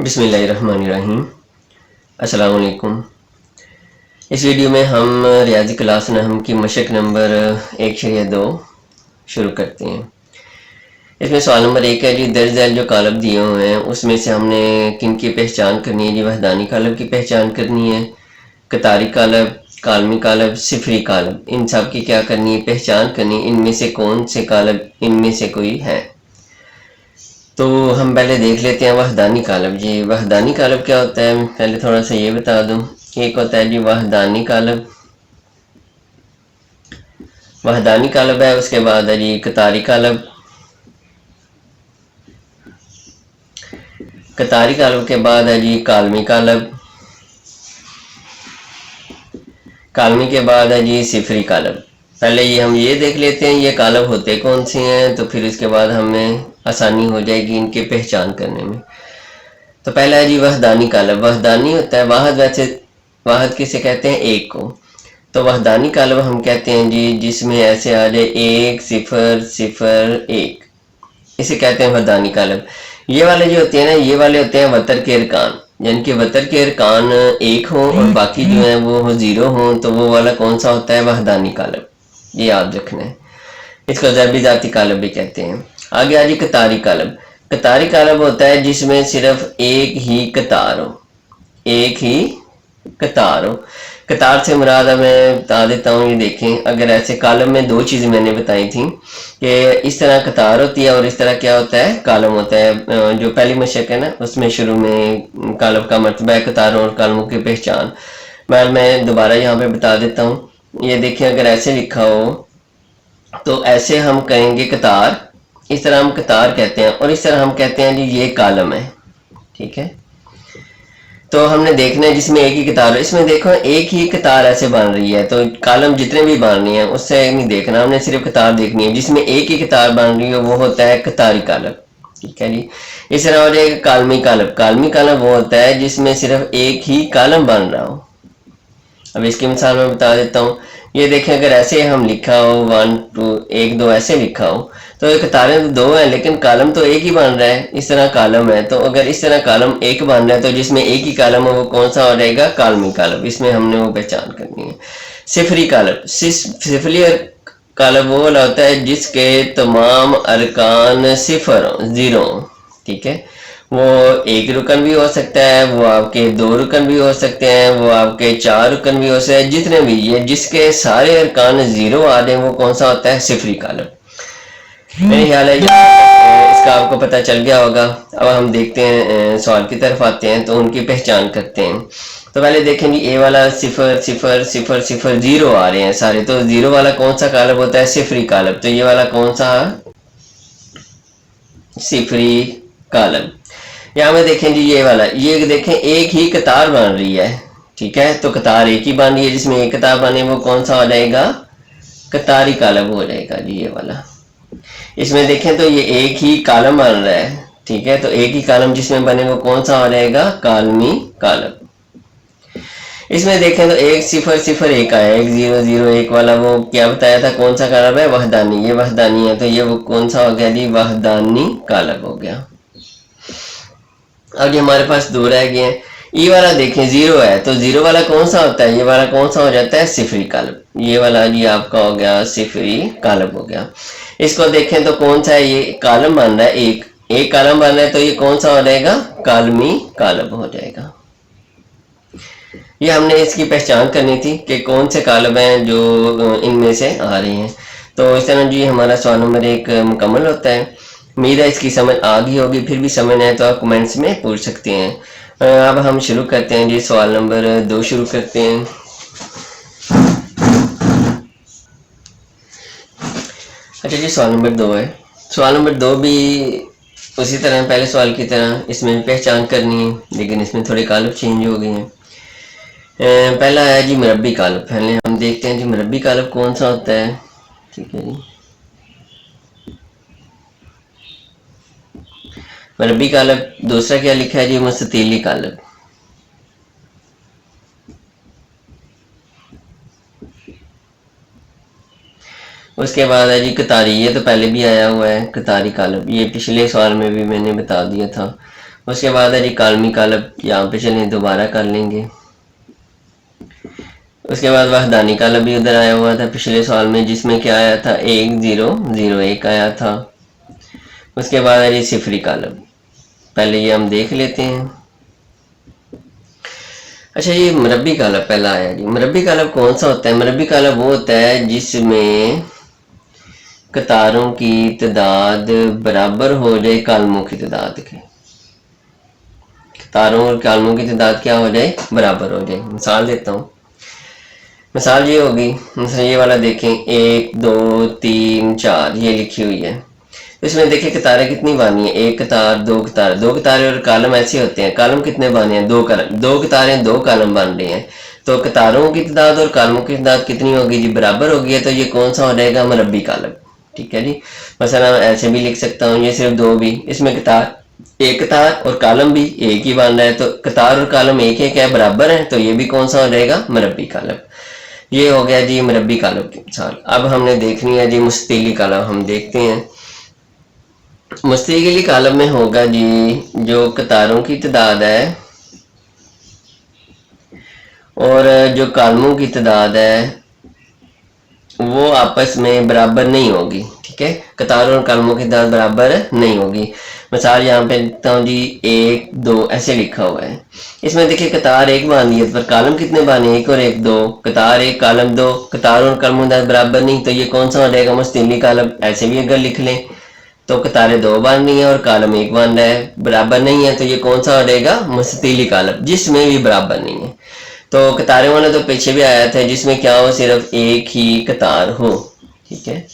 बिस्मिल्लाहिर्रहमानिर्रहीम। अस्सलाम वालेकुम। इस वीडियो में हम रियाजी क्लास नहम की मशक नंबर 1/2 शुरू करते हैं। इसमें सवाल नंबर 1 है जी, दर्ज झैल जो कालब दिए हुए हैं उसमें से हमने किन की पहचान करनी है जी। वहदानी कालब की पहचान करनी है, कतारी कालब, कालमी कालब, सिफरी कालब, इन सब की क्या करनी है, पहचान करनी है। इनमें से कौन से कालब इनमें से कोई है। तो हम पहले देख लेते हैं वहदानी कालब जी। वहदानी कालब क्या होता है, पहले थोड़ा सा ये बता दूं। एक होता है जी वहदानी कालब, वहदानी कालब है। उसके बाद है जी कतारी कालब, कतारी कालब के बाद है जी कालमी कालब, कालमी के बाद है जी सिफरी कालब। पहले ये हम ये देख लेते हैं ये कालब होते कौन से हैं, तो फिर इसके बाद हमें आसानी हो जाएगी इनके पहचान करने में। तो पहला है जी वहदानी कालब। वहदानी होता है वाहद, वैसे वाहद किसे कहते हैं, एक को। तो वहदानी कालब हम कहते हैं जी जिसमें ऐसे आ जाए 1 0 0 1, इसे कहते हैं वहदानी कालब। ये वाले जो होते हैं ना, ये वाले होते हैं वतर के अरकान, यानी कि वतर के अरकान 1 हो और बाकी जो है वो 0 हो, तो वो वाला कौन सा होता है, वहदानी कालब। ये याद रखना है। इसको ज़रबी ज़ाती कालब भी कहते हैं। आगे आ जी कतारी कालब। कतारी कालब होता है जिसमें सिर्फ एक ही कतार हो, एक ही कतार हो। कतार से मुराद मैं बता देता हूँ, ये देखें, अगर ऐसे कालम में दो चीज़ें मैंने बताई थी कि इस तरह कतार होती है और इस तरह क्या होता है, कालम होता है। जो पहली मशक है ना उसमें शुरू में कालम का मरतबा है, कतारों और कालमों की पहचान। मैं दोबारा यहाँ पे बता देता हूँ। ये देखें, अगर ऐसे लिखा हो तो ऐसे हम कहेंगे कतार, इस तरह हम कतार कहते हैं, और इस तरह हम कहते हैं जी ये कालम है। ठीक है, तो हमने देखना है जिसमें एक ही कतार है। इसमें देखो एक ही कतार ऐसे बन रही है, तो कालम जितने भी बन रही हैं उससे नहीं देखना, हमने सिर्फ कतार देखनी है। जिसमें एक ही कतार बन रही है वो होता है कतारी कालब। ठीक है जी। इस तरह हो जाएगा कालमी कालब। कालमी कालब वो होता है जिसमें सिर्फ एक ही कालम बन रहा हो। अब इसकी मिसाल मैं बता देता हूँ। ये देखें, अगर ऐसे हम लिखा हो 1 2 1 2 ऐसे लिखा हो, तो कतारें तो दो हैं लेकिन कालम तो एक ही बन रहा है। इस तरह कालम है, तो अगर इस तरह कालम एक बन रहा है तो जिसमें एक ही कालम है वो कौन सा हो जाएगा, कालमी कालम। इसमें हमने वो पहचान करनी है। सिफरी कालम। सिफरी कालम वो वाला होता है जिसके तमाम अरकान सिफर हो, 0। ठीक है, वो एक रुकन भी हो सकता है, वो आपके 2 रुकन भी हो सकते हैं, वो आपके 4 रुकन भी हो सकते हैं, जितने भी, ये जिसके सारे अरकान 0 आ जाए वो कौन सा होता है, सिफरी कालम। मेरे ख्याल है इसका आपको पता चल गया होगा। अब हम देखते हैं, सवाल की तरफ आते हैं तो उनकी पहचान करते हैं। तो पहले देखें जी, ए वाला 0 0 0 0 0 आ रहे हैं सारे, तो 0 वाला कौन सा कालब होता है, सिफरी कालब। तो ये वाला कौन सा, सिफरी कालब। यहाँ में देखें जी ये वाला, ये देखें एक ही कतार बन रही है। ठीक है, तो कतार एक ही बन रही है, जिसमें एक कतार बने वो कौन सा हो जाएगा, कतारी कालब हो जाएगा जी ये वाला। इसमें देखें तो ये एक ही कालम बन रहा है। ठीक है, तो एक ही कालम जिसमें बने वो कौन सा हो जाएगा, कालमी कालब। इसमें देखें तो 1 0 0 1 आया, 1 0 0 1 वाला, वो क्या बताया था, कौन सा कालब है, वहदानी। ये वहदानी है, तो ये वो कौन सा हो गया जी, वहदानी कालब हो गया। अब ये हमारे पास 2 रह गए हैं। ई वाला देखें 0 है, तो 0 वाला कौन सा होता है, ये वाला कौन सा हो जाता है, सिफरी कालब। ये वाला जी आपका हो गया सिफरी कालब हो गया। इसको देखें तो कौन सा है, ये कालम बन रहा है, एक कालम बन रहा है, तो ये कौन सा हो जाएगा, कालमी कालब हो जाएगा। ये हमने इसकी पहचान करनी थी कि कौन से कालब हैं जो इनमें से आ रहे हैं। तो इस तरह जी हमारा सवाल नंबर 1 मुकम्मल होता है। उम्मीद है इसकी समझ आ गई होगी, फिर भी समझ आए तो आप कमेंट्स में पूछ सकते हैं। अब हम शुरू करते हैं जी, सवाल नंबर 2 शुरू करते हैं। अच्छा जी, सवाल नंबर 2 है। सवाल नंबर 2 भी उसी तरह पहले सवाल की तरह इसमें भी पहचान करनी है, लेकिन इसमें थोड़े कालब चेंज हो गए हैं। पहला है जी मुरब्बी कालब। पहले हम देखते हैं जी मुरब्बी कालब कौन सा होता है। ठीक है जी, मुरब्बी कालब। दूसरा क्या लिखा है जी, मुस्ततीली कालब। उसके बाद है जी कतारी, ये तो पहले भी आया हुआ है, कतारी कालब। ये पिछले सवाल में भी मैंने बता दिया था। उसके बाद है जी कालमी कालब, यहाँ पे चलें दोबारा कर लेंगे। उसके बाद वहदानी कालब भी उधर आया हुआ था पिछले सवाल में, जिसमें क्या आया था 1001 आया था। उसके बाद है जी सिफरी कालब, पहले ये हम देख लेते हैं। अच्छा, ये मरबी कालब पहला आया जी। मरबी कालब कौन सा होता है? मरबी कालब वो होता है जिसमें कतारों की तादाद बराबर हो जाए कालमों की तादाद के। कतारों और कालमों की तादाद क्या हो जाए? बराबर हो जाए। मिसाल देता हूँ। मिसाल ये होगी, मिसाल ये वाला देखें, 1 2 3 4 ये लिखी हुई है। इसमें देखिए कतारें कितनी बानी है, एक कतार, दो कतार, दो कतारें और कालम ऐसे होते हैं। कालम कितने बाने हैं? दो कालम, दो कतारें दो कालम बन रहे हैं। तो कतारों की तादाद और कालमों की तादाद कितनी होगी जी? बराबर होगी है। तो ये कौन सा हो जाएगा? मरबी कालम। ठीक है जी। मसला मैं ऐसे भी लिख सकता हूँ, ये सिर्फ दो भी, इसमें कतार, एक कतार और कालम भी एक ही बन रहा है। तो कतार और कालम एक एक है, बराबर है। तो ये भी कौन सा हो जाएगा? मरबी कालम। ये हो गया जी मरबी कालम की मिसाल। अब हमने देखनी है जी मुस्ततीली कालम। हम देखते हैं मुस्ततीली कालम में होगा जी जो कतारों की तादाद है और जो कालमों की तादाद है वो आपस में बराबर नहीं होगी। ठीक है, कतारों और कालमों की तादाद बराबर नहीं होगी। मिसाल यहाँ पे लिखता हूँ जी 1 2 ऐसे लिखा हुआ है। इसमें देखिए कतार एक बानी है पर कालम कितने बानी? 1 और 1 2। कतार 1 कालम 2, कतारों और कालमों की तादाद बराबर नहीं। तो ये कौन सा हो जाएगा? मुस्ततीली कालम। ऐसे भी अगर लिख लें तो कतारें दो बन रही हैं और कालम एक बन रहा है, बराबर नहीं है। तो ये कौन सा हो जाएगा? मुस्ततीली कालम, जिसमें भी बराबर नहीं है। तो कतारें वाला तो पीछे भी आया था जिसमें क्या हो? सिर्फ एक ही कतार हो। ठीक है,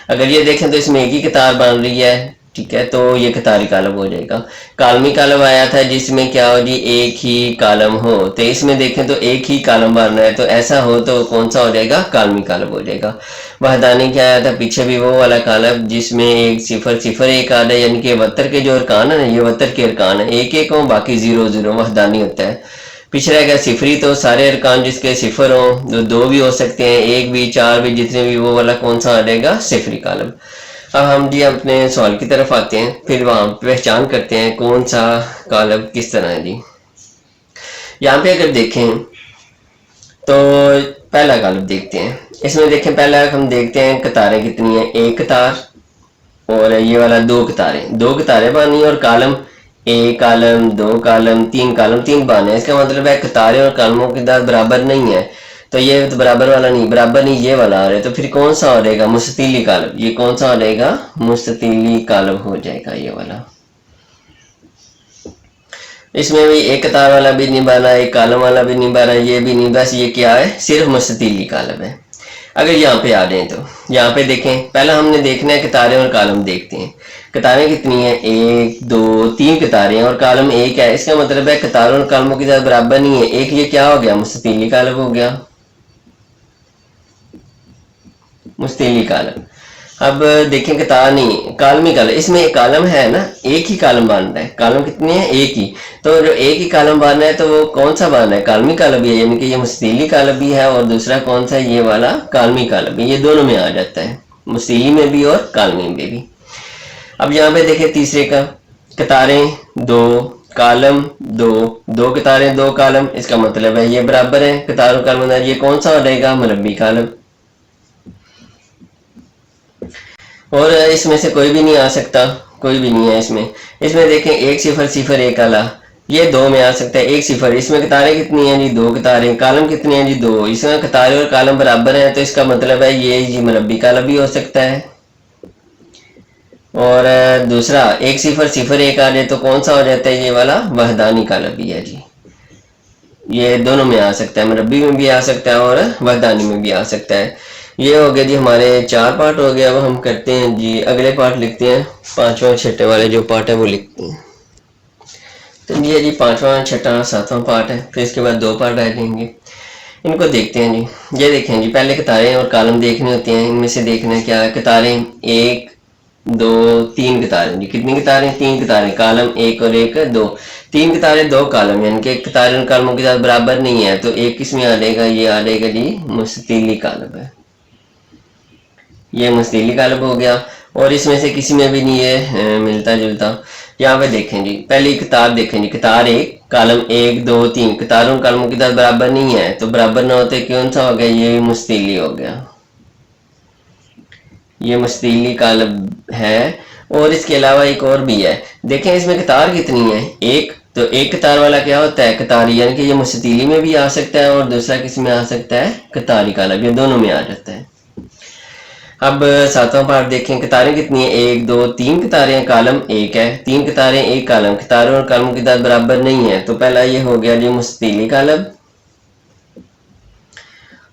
अगर ये देखें तो इसमें एक ही कतार बन रही है। ठीक है, तो ये कतारी कालम हो जाएगा। कालमी कालम आया था जिसमें क्या हो जी? एक ही कालम हो। तो इसमें देखें तो एक ही कालम बन रहा है, तो ऐसा हो तो कौन सा हो जाएगा? कालमी कालम हो जाएगा। वहदानी क्या आया था पीछे भी? वो वाला कालम जिसमें 1 0 0 1 आ रहा है, यानी कि वतर के जो अरकान है ना, ये वतर के अरकान है, एक एक हो बाकी 0 0 वहदानी होता है। पीछे रह गया सिफरी, तो सारे अरकान जिसके सिफर हो, जो दो भी हो सकते हैं, एक भी, चार भी, जितने भी, वो वाला कौन सा आ जाएगा? सिफरी कालम। अब हम जी अपने सवाल की तरफ आते हैं, फिर वहां पहचान करते हैं कौन सा कालम किस तरह है जी। यहाँ पे अगर देखें तो पहला कालम देखते हैं। इसमें देखें पहला हम देखते हैं कतारें कितनी है। एक कतार और ये वाला दो कतारें, दो कतारें बानी और कालम एक कालम, दो कालम, तीन कालम, तीन बाने। इसका मतलब है कतारें और कालमों की तादाद बराबर नहीं है। तो ये तो बराबर वाला नहीं, बराबर नहीं, ये वाला आ रहा है। तो फिर कौन सा हो जाएगा? मुस्ततीली कालम। ये कौन सा हो जाएगा? मुस्ततीली कालम हो जाएगा ये वाला। इसमें भी एक कतार वाला भी नहीं बना, एक कालम वाला भी नहीं बना, ये भी नहीं, बस ये क्या है? सिर्फ मुस्ततीली कालम है। अगर यहाँ पे आ जाए तो यहाँ पे देखें, पहला हमने देखना है कतारें और कालम देखते हैं। कतारें कितनी है? 1 2 3 कतारें और कालम एक है। इसका मतलब है कतारों और कालमों की तादाद बराबर नहीं है। एक ये क्या हो गया? मुस्ततीली कालम हो गया, मुस्ततीली कालम। अब देखें कतार नहीं, कालमी कालम। इसमें एक कालम है ना, एक ही कालम बन रहा है। कालम कितने हैं? एक ही। तो जो एक ही कालम बन रहा है तो वो कौन सा बन रहा है? कालमी कालम भी है, यानी कि ये मुस्ततीली कालम भी है और दूसरा कौन सा है? ये वाला कालमी कालम भी। ये दोनों में आ जाता है, मुस्ततीली में भी और कालमी में भी। अब यहाँ पे देखें तीसरे का, कतारें दो कालम दो, दो कतारें दो कालम, इसका मतलब है ये बराबर है कतारों कालम। ये कौन सा हो जाएगा? मरबी कालम। और इसमें से कोई भी नहीं आ सकता, कोई भी नहीं है इसमें। इसमें देखें 1 0 0 1 आला, ये दो में आ सकता है। 1 0, इसमें कतारें कितनी हैं जी? दो कतारें। कालम कितने हैं जी? दो। इसमें कतारें और कालम बराबर हैं, तो इसका मतलब है ये जी मरबी कालम भी हो सकता है। और दूसरा 1 0 0 1 आ जाए तो कौन सा हो जाता है? ये वाला वहदानी कालम भी है जी। ये दोनों में आ सकता है, मरबी में भी आ सकता है और वहदानी में भी आ सकता है। ये हो गया जी हमारे 4 पार्ट हो गया। अब हम करते हैं जी अगले पार्ट, लिखते हैं पांचवा छठे वाले जो पार्ट है वो लिखते हैं। तो ये जी पांचवा छठा सातवां पार्ट है, फिर इसके बाद 2 पार्ट रह जाएंगे। इनको देखते हैं जी। ये देखें जी, पहले कतारें और कालम देखने होते हैं। इनमें से देखना है क्या है? कतारें 1 2 3 कतारें जी। कितनी कतारें? 3 कतारें। कालम 1 और 1 2, 3 कतारें 2 कालम, यानी कि कतारें और कालमों के साथ बराबर नहीं है। तो एक किसमें आ जाएगा? ये आ जाएगा जी मुस्ततीली कालम है। ये मुस्ततीली कालम हो गया और इसमें से किसी में भी नहीं है मिलता जुलता। यहाँ पे देखें जी, पहली कतार देखें जी, कतार एक, कॉलम 1 2 3, कतारों कॉलमों की तादाद बराबर नहीं है, तो बराबर ना होते कौन सा हो गया, ये मुस्तैली हो गया, ये मुस्तैली कॉलम है। और इसके अलावा एक और भी है, देखें इसमें कतार कितनी है, एक, तो एक कतार वाला क्या होता है, कतारी, यानी कि ये मुस्तैली में भी आ सकता है और दूसरा किस में आ सकता है, कतारी कॉलम, ये दोनों में आ जाता है। अब सातवां पार्ट देखें, कतारें कितनी है, 1 2 3 कतारें हैं, कॉलम एक है, 3 कतारें एक कॉलम, कतारों और कॉलमों की तादाद बराबर नहीं है, तो पहला ये हो गया जी मुस्तैली कॉलम।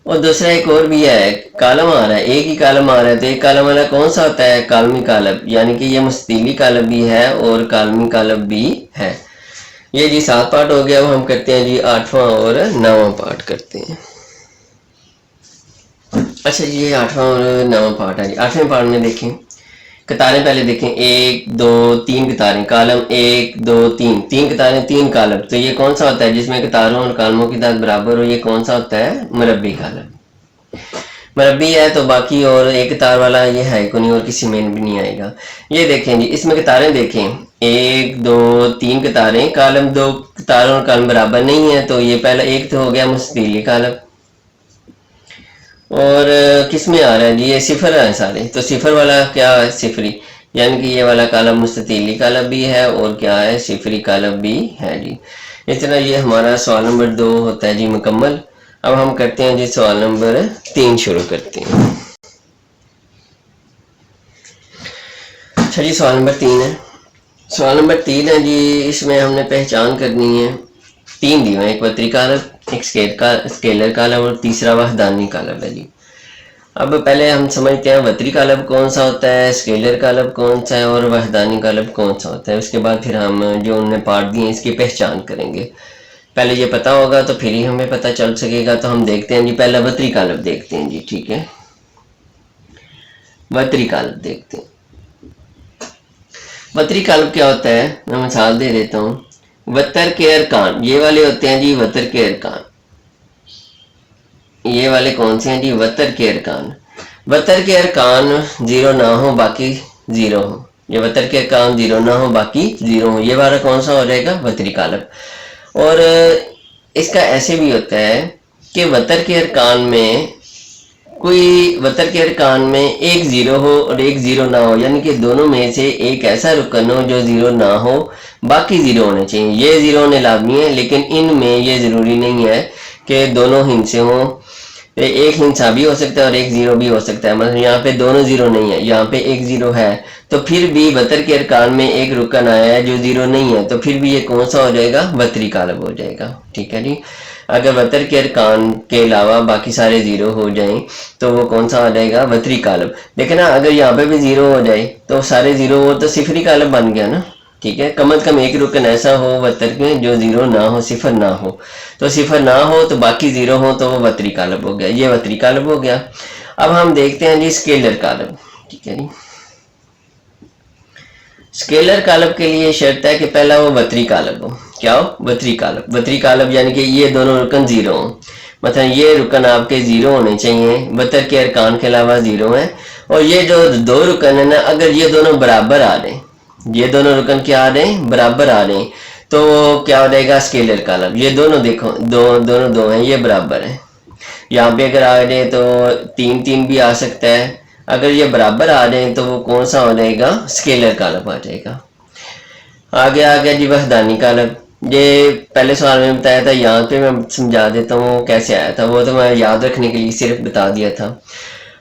और दूसरा एक और भी है, कॉलम आ रहा है, एक ही कॉलम आ रहा है, तो एक कॉलम वाला कौन सा होता है, कॉलमी कॉलम, यानी कि ये मुस्तैली कॉलम भी है और कॉलमी कॉलम भी है। ये जी 7 पार्ट हो गया। अब हम करते हैं जी 8वां और 9वां पार्ट करते हैं। अच्छा जी, ये 8वां और 9वां पार्ट है जी। 8वें पार्ट में देखें, कतारें पहले देखें, 1 2 3 कतारें, कॉलम 1 2 3, 3 कतारें 3 कॉलम, तो ये कौन सा होता है जिसमें कतारों और कॉलमों की तादाद बराबर हो, ये कौन सा होता है, मुरब्बी कॉलम। मुरब्बी है तो बाकी और एक कतार वाला ये है को नहीं और किसी में भी नहीं आएगा। ये देखें जी, इसमें कतारें देखें, 1 2 3 कतारें, कॉलम 2 कतारों और कॉलम बराबर नहीं है, तो ये पहला एक तो हो गया मुस्तैली कॉलम। और किस में आ रहा है जी, ये सिफर है सारे, तो सिफर वाला क्या है, सिफरी, यानी कि ये वाला कॉलम मुस्तैली कॉलम भी है और क्या है, सिफरी कॉलम भी है जी। इस तरह ये हमारा सवाल नंबर 2 होता है जी मुकम्मल। अब हम करते हैं जी सवाल नंबर 3 शुरू करते हैं। अच्छा जी, सवाल नंबर 3 है। सवाल नंबर 3 है जी, इसमें हमने पहचान करनी है, 3 दी हुए, एक वतरी कॉलम, एक स्केलर कॉलम और तीसरा वहदानी कॉलम है जी। अब पहले हम समझते हैं वतरी कॉलम कौन सा होता है, स्केलर कॉलम कौन सा है और वहदानी कॉलम कौन सा होता है। उसके बाद फिर हम जो उन्होंने पार्ट दिए इसकी पहचान करेंगे। पहले ये पता होगा तो फिर ही हमें पता चल सकेगा। तो हम देखते हैं जी, पहला वतरी कॉलम देखते हैं जी, ठीक है। वतरी कॉलम देखते हैं। वतरी कॉलम क्या होता है, मैं मिसाल दे देता हूँ। वतर के अरकान, ये वाले होते हैं जी वतर के अरकान। ये वाले कौन से हैं जी, वतर के अरकान। वतर के अरकान 0 ना हो बाकी 0 हो, ये वतर के अरकान 0 ना हो बाकी 0 हो, ये वाला कौन सा हो जाएगा, वतरी कॉलम। और इसका ऐसे भी होता है कि वतर के अरकान में कोई वतर के अरकान में एक 0 हो और एक 0 ना हो, यानी कि दोनों में से एक ऐसा रुकन हो जो 0 ना हो, बाकी 0 होने चाहिए। ये 0 होने लाजमी है, लेकिन इनमें ये ज़रूरी नहीं है कि दोनों हिंसे हों। एक हिंसा भी हो सकता है और एक 0 भी हो सकता है। मतलब यहाँ पे दोनों 0 नहीं है, यहाँ पे एक 0 है, तो फिर भी वतर के अरकान में एक रुकन आया है जो 0 नहीं है, तो फिर भी ये कौन सा हो जाएगा, वतरी कॉलम हो जाएगा, ठीक है जी। अगर वतर के अरकान के अलावा बाकी सारे 0 हो जाएं तो वो कौन सा आ जाएगा, वतरी कॉलम। लेकिन ना अगर यहाँ पे भी 0 हो जाए तो सारे 0 हो तो सिफरी कॉलम बन गया ना, ठीक है। कम से कम एक रुकन ऐसा हो वतर में जो 0 ना हो, सिफर ना हो, तो सिफर ना हो तो बाकी 0 हो तो वो वतरी कॉलम हो गया, ये वतरी कॉलम हो गया। अब हम देखते हैं जी स्केलर कॉलम, ठीक है जी। स्केलर कॉलम के लिए शर्त है कि पहला वो वतरी कॉलम हो, क्या हो, वतरी कॉलम। वतरी कॉलम यानी कि ये दोनों रुकन 0 हो, मतलब ये रुकन आपके 0 होने चाहिए, वतर के अरकान के अलावा 0 है। और ये जो दो रुकन है ना, अगर ये दोनों बराबर आ रहे, ये दोनों रुकन क्या आ रहे हैं, बराबर आ रहे हैं, तो क्या हो जाएगा, स्केलर कॉलम। ये दोनों देखो, दोनों दो हैं, ये बराबर है। यहाँ पे अगर आ जाए तो 3 3 भी आ सकता है। अगर ये बराबर आ जाए तो वो कौन सा हो जाएगा, स्केलर कॉलम आ जाएगा। आगे आ गया जी वहदानी कॉलम। ये पहले सवाल में बताया था, यहाँ पे मैं समझा देता हूँ कैसे आया था, वो तो मैं याद रखने के लिए सिर्फ बता दिया था।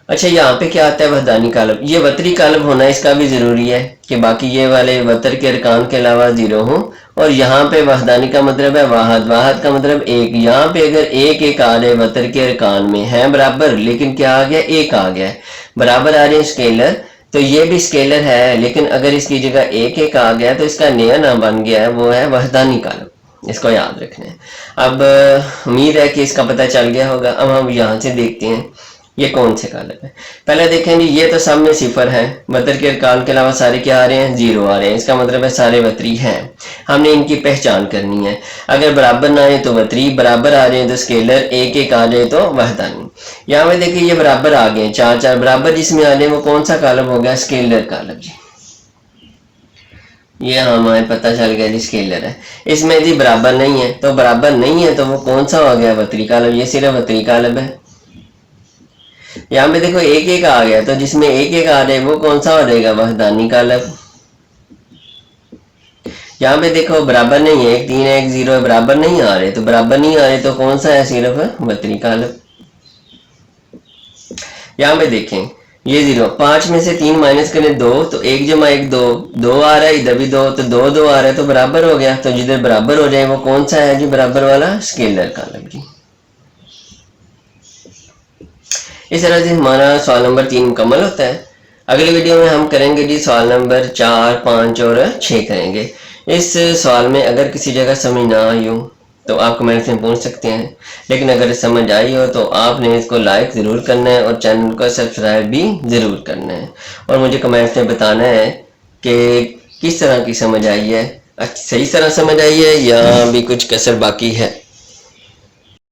अच्छा, यहाँ पे क्या आता है वहदानी कॉलम, ये वतरी कॉलम होना इसका भी ज़रूरी है कि बाकी ये वाले वतर के अरकान के अलावा 0 हो। और यहाँ पे वहदानी का मतलब है वाहद, वाहद का मतलब एक। यहाँ पे अगर एक एक आ जाए वतर के अरकान में है बराबर, लेकिन क्या आ गया, एक आ गया है, बराबर आ रहे हैं स्केलर, तो ये भी स्केलर है, लेकिन अगर इसकी जगह एक एक आ गया तो इसका नया नाम बन गया है, वो है वहदानी कॉलम। इसको याद रखना है। अब उम्मीद है कि इसका पता चल गया होगा। अब हम यहाँ से देखते हैं ये कौन से कॉलम है। पहले देखें जी, ये तो सब में सिफर है, वतर के अरकान के अलावा सारे क्या आ रहे हैं, 0 आ रहे हैं, इसका मतलब है सारे वतरी हैं। हमने इनकी पहचान करनी है। अगर बराबर ना आए तो वतरी, बराबर आ रहे हैं तो स्केलर, एक एक आ जाए तो वहदानी। यहाँ पे देखिए ये बराबर आ गए, 4 4 बराबर जिसमें आ रहे हैं वो कौन सा कॉलम हो गया, स्केलर कॉलम जी। ये हमें पता चल गया जी स्केलर है। इसमें जी बराबर नहीं है, तो बराबर नहीं है तो वो कौन सा हो गया, वतरी कालब। ये सिर्फ वतरी कालब है। यहाँ पे देखो एक एक आ गया, तो जिसमें एक एक आ जाए वो कौन सा हो जाएगा, वहदानी कालब। यहाँ पे देखो बराबर नहीं है, एक 3 है एक 0 है, बराबर नहीं आ रहे, तो बराबर नहीं आ रहे तो कौन सा है, सिर्फ वतरी कालब। यहाँ पे देखें ये 0, 5 में से 3 माइनस करें 2, तो 1 जमा 1 2, 2 आ रहा है, इधर भी 2, तो 2 2 आ रहा है, तो बराबर हो गया। तो जिधर बराबर हो जाए वो कौन सा है जी, बराबर वाला स्केलर कालब जी। इस तरह से हमारा सवाल नंबर 3 मुकम्मल होता है। अगली वीडियो में हम करेंगे जी सवाल नंबर 4, 5 और 6 करेंगे। इस सवाल में अगर किसी जगह समझ ना आई हो तो आप कमेंट्स में पूछ सकते हैं, लेकिन अगर समझ आई हो तो आपने इसको लाइक ज़रूर करना है और चैनल को सब्सक्राइब भी ज़रूर करना है, और मुझे कमेंट्स में बताना है कि किस तरह की समझ आई है, सही तरह समझ आई है या भी कुछ कसर बाकी है।